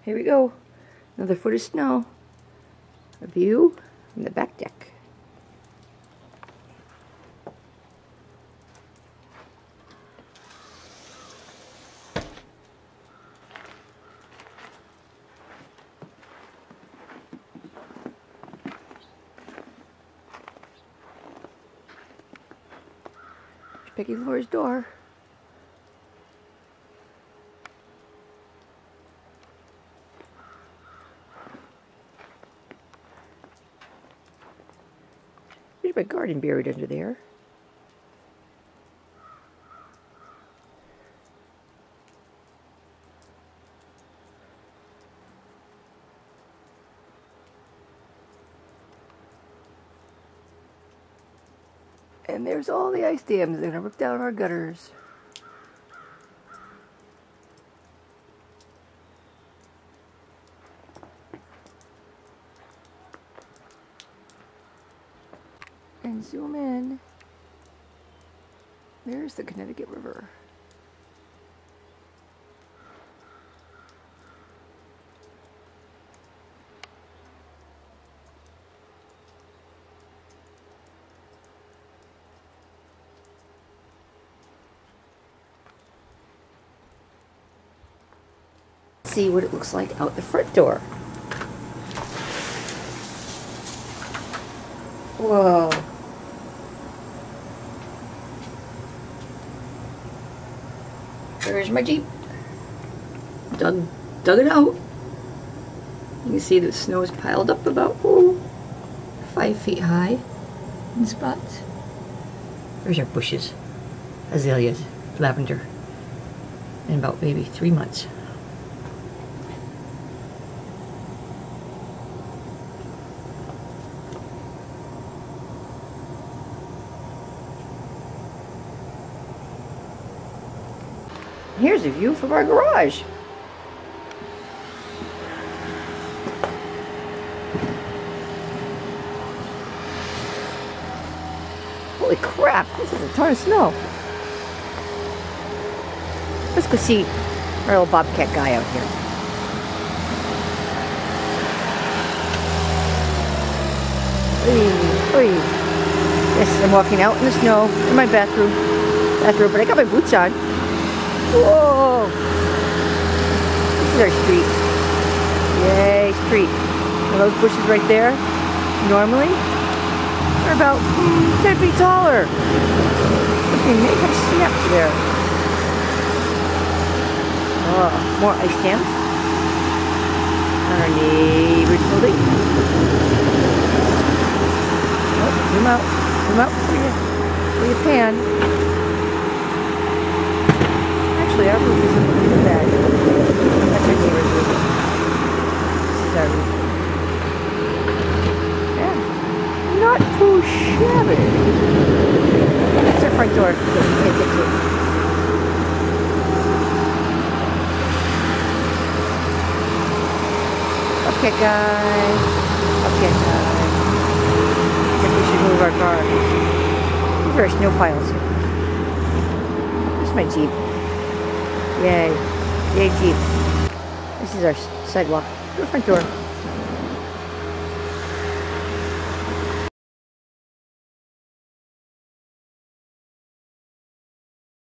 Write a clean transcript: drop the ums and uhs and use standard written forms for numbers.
Here we go. Another foot of snow. A view from the back deck. Picking Laura's door. There's my garden buried under there. And there's all the ice dams that are ripped out of our gutters. And zoom in. There's the Connecticut River. See what it looks like out the front door. Whoa. There's my Jeep. Dug it out. You can see the snow is piled up about 5 feet high in spots. There's our bushes, azaleas, lavender, in about maybe 3 months. Here's a view from our garage. Holy crap, this is a ton of snow. Let's go see our little bobcat guy out here. Oy. Yes, I'm walking out in the snow in my bathroom, but I got my boots on. Whoa! This is our street. Yay, street. And those bushes right there, normally, are about 10 feet taller. Okay, they have snaps there. Oh, more ice dams on our neighbor's building. Oh, zoom out for your pan. Actually, our roof isn't too bad. That's our neighbor's roof. This is our roof. Yeah, not too shabby. That's our front door that we can't get to. Bobcat guy. Bobcat guy. I guess we should move our car. These are our snow piles. This is my Jeep. Yay. Yay, Jeep. This is our sidewalk. Go front door.